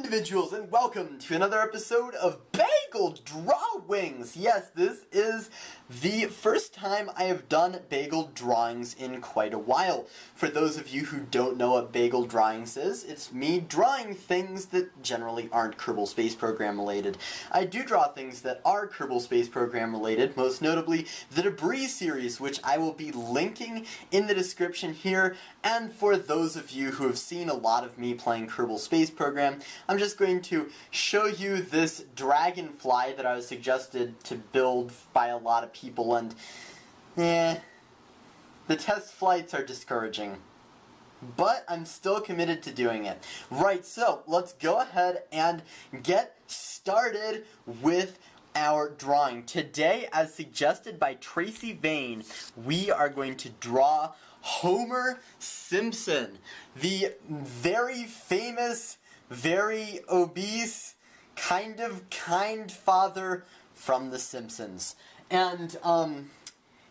individuals, and welcome to another episode of Bagel Drawings. Yes, this is the first time I have done Bagel Drawings in quite a while. For those of you who don't know what Bagel Drawings is, it's me drawing things that generally aren't Kerbal Space Program related. I do draw things that are Kerbal Space Program related, most notably the Debris series, which I will be linking in the description here. And for those of you who have seen a lot of me playing Kerbal Space Program, I'm just going to show you this dragonfly that I was suggested to build by a lot of people, and the test flights are discouraging. But I'm still committed to doing it. Right, so let's go ahead and get started with our drawing. Today, as suggested by Tracy Vane, we are going to draw Homer Simpson, the very famous, very obese, kind father from The Simpsons. And,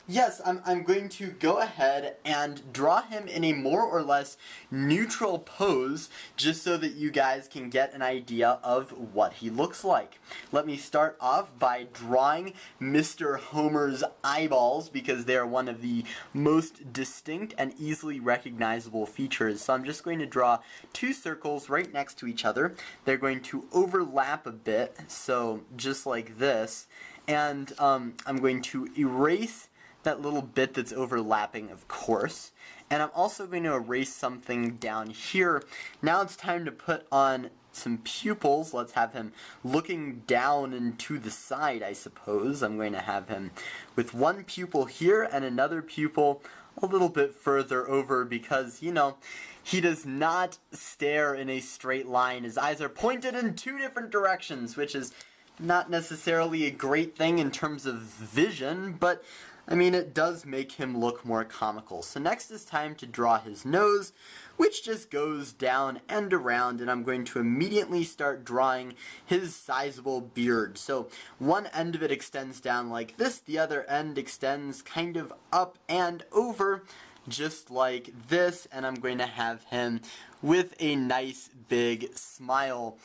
yes, I'm going to go ahead and draw him in a more or less neutral pose, just so that you guys can get an idea of what he looks like. Let me start off by drawing Mr. Homer's eyeballs, because they are one of the most distinct and easily recognizable features. So I'm just going to draw two circles right next to each other. They're going to overlap a bit, so just like this. And I'm going to erase that little bit that's overlapping, of course. And I'm also going to erase something down here. Now it's time to put on some pupils. Let's have him looking down and to the side, I suppose. I'm going to have him with one pupil here and another pupil a little bit further over because, you know, he does not stare in a straight line. His eyes are pointed in two different directions, which is not necessarily a great thing in terms of vision, but I mean, it does make him look more comical. So next is time to draw his nose, which just goes down and around, and I'm going to immediately start drawing his sizable beard. So one end of it extends down like this, the other end extends kind of up and over, just like this, and I'm going to have him with a nice big smile,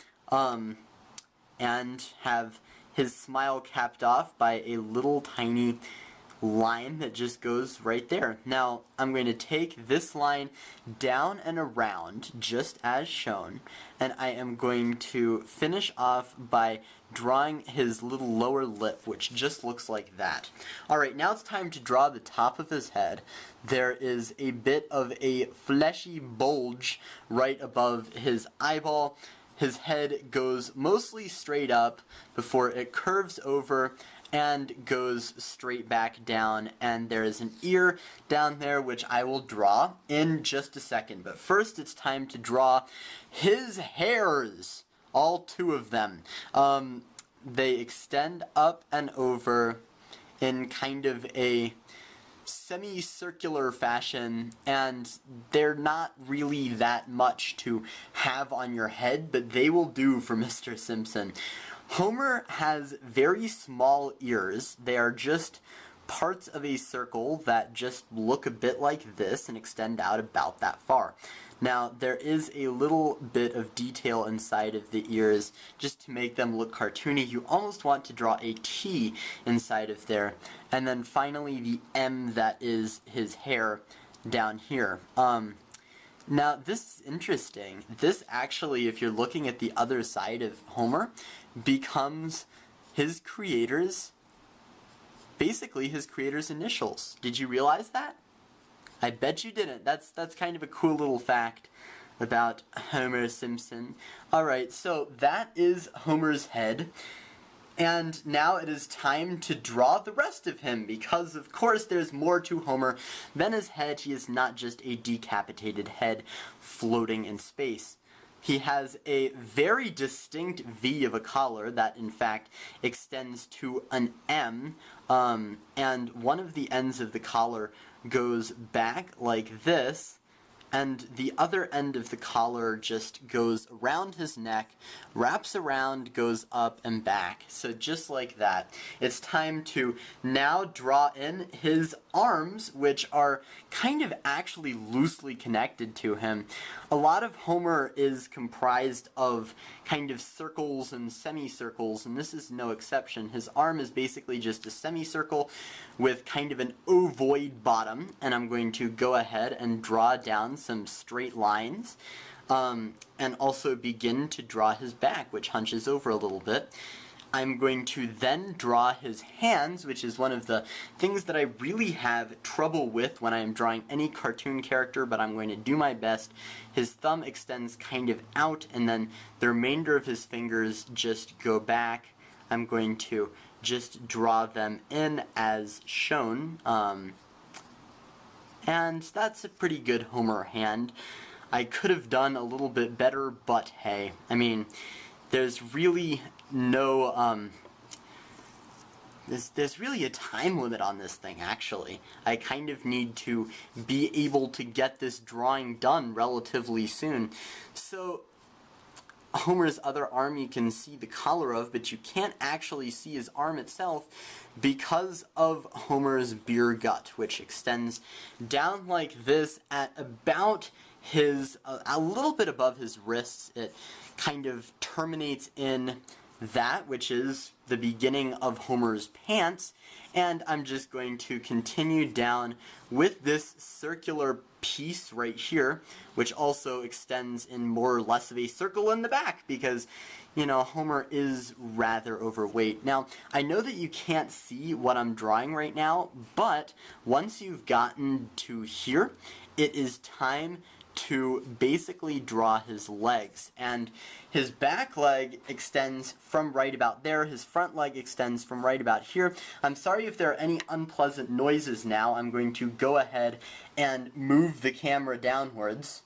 and have his smile capped off by a little tiny line that just goes right there. Now, I'm going to take this line down and around, just as shown, and I am going to finish off by drawing his little lower lip, which just looks like that. Alright, now it's time to draw the top of his head. There is a bit of a fleshy bulge right above his eyeball. His head goes mostly straight up before it curves over and goes straight back down, and there is an ear down there which I will draw in just a second. But first it's time to draw his hairs, all two of them. They extend up and over in kind of a semicircular fashion, and they're not really that much to have on your head, but they will do for Mr. Simpson. Homer has very small ears. They are just parts of a circle that just look a bit like this and extend out about that far. Now, there is a little bit of detail inside of the ears just to make them look cartoony. You almost want to draw a T inside of there. And then finally the M that is his hair down here. Now, this is interesting. This actually, if you're looking at the other side of Homer, becomes his creator's, basically his creator's initials. Did you realize that? I bet you didn't. That's kind of a cool little fact about Homer Simpson. Alright, so that is Homer's head. And now it is time to draw the rest of him, because of course there's more to Homer than his head. He is not just a decapitated head floating in space. He has a very distinct V of a collar that in fact extends to an M, and one of the ends of the collar goes back like this, and the other end of the collar just goes around his neck, wraps around, goes up and back. So just like that. It's time to now draw in his arms, which are kind of actually loosely connected to him. A lot of Homer is comprised of kind of circles and semicircles, and this is no exception. His arm is basically just a semicircle with kind of an ovoid bottom, and I'm going to go ahead and draw down some straight lines, and also begin to draw his back, which hunches over a little bit. I'm going to then draw his hands, which is one of the things that I really have trouble with when I am drawing any cartoon character, but I'm going to do my best. His thumb extends kind of out, and then the remainder of his fingers just go back. I'm going to just draw them in as shown, and that's a pretty good Homer hand. I could have done a little bit better, but hey, I mean, there's really no, there's really a time limit on this thing, actually. I kind of need to be able to get this drawing done relatively soon. So, Homer's other arm you can see the collar of, but you can't actually see his arm itself because of Homer's beer gut, which extends down like this at about his, a little bit above his wrists. It kind of terminates in that, which is the beginning of Homer's pants, and I'm just going to continue down with this circular piece right here, which also extends in more or less of a circle in the back, because, you know, Homer is rather overweight. Now, I know that you can't see what I'm drawing right now, but once you've gotten to here, it is time to basically draw his legs, and his back leg extends from right about there, his front leg extends from right about here. I'm sorry if there are any unpleasant noises now. I'm going to go ahead and move the camera downwards.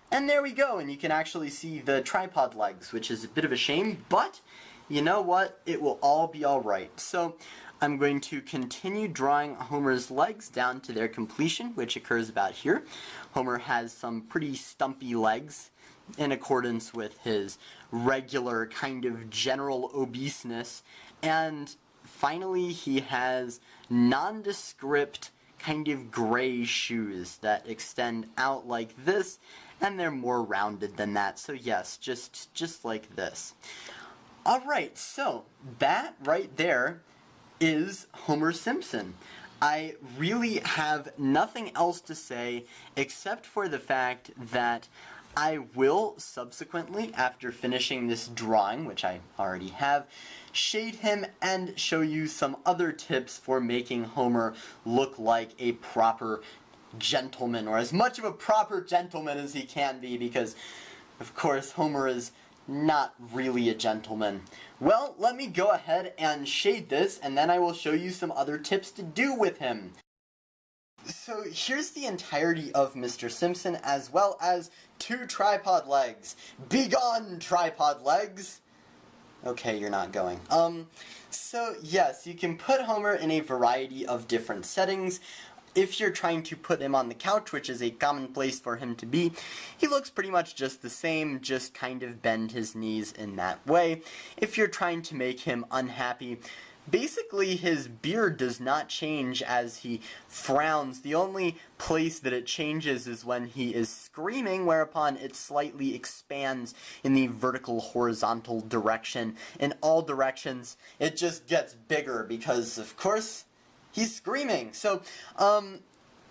And there we go, and you can actually see the tripod legs, which is a bit of a shame, but you know what? It will all be alright. So, I'm going to continue drawing Homer's legs down to their completion, which occurs about here. Homer has some pretty stumpy legs in accordance with his regular kind of general obeseness. And finally, he has nondescript kind of gray shoes that extend out like this, and they're more rounded than that. So yes, just like this. Alright, so that right there is Homer Simpson. I really have nothing else to say except for the fact that I will subsequently, after finishing this drawing, which I already have, shade him and show you some other tips for making Homer look like a proper gentleman, or as much of a proper gentleman as he can be, because, of course, Homer is not really a gentleman. Well, let me go ahead and shade this, and then I will show you some other tips to do with him. So here's the entirety of Mr. Simpson, as well as 2 tripod legs. Begone, tripod legs! Okay, you're not going. So yes, you can put Homer in a variety of different settings. If you're trying to put him on the couch, which is a common place for him to be, he looks pretty much just the same, just kind of bend his knees in that way. If you're trying to make him unhappy, basically his beard does not change as he frowns. The only place that it changes is when he is screaming, whereupon it slightly expands in the vertical horizontal direction. In all directions, it just gets bigger because, of course, he's screaming. So,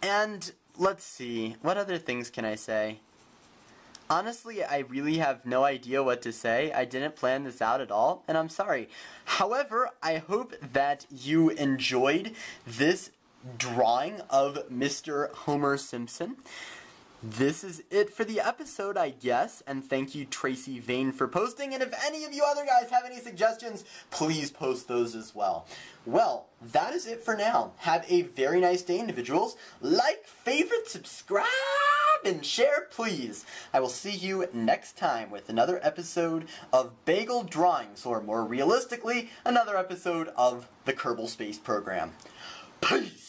and let's see, what other things can I say? Honestly, I really have no idea what to say. I didn't plan this out at all, and I'm sorry. However, I hope that you enjoyed this drawing of Mr. Homer Simpson. This is it for the episode, I guess, and thank you, Tracy Vane, for posting, and if any of you other guys have any suggestions, please post those as well. Well, that is it for now. Have a very nice day, individuals. Like, favorite, subscribe, and share, please. I will see you next time with another episode of Bagel Drawings, or more realistically, another episode of the Kerbal Space Program. Peace!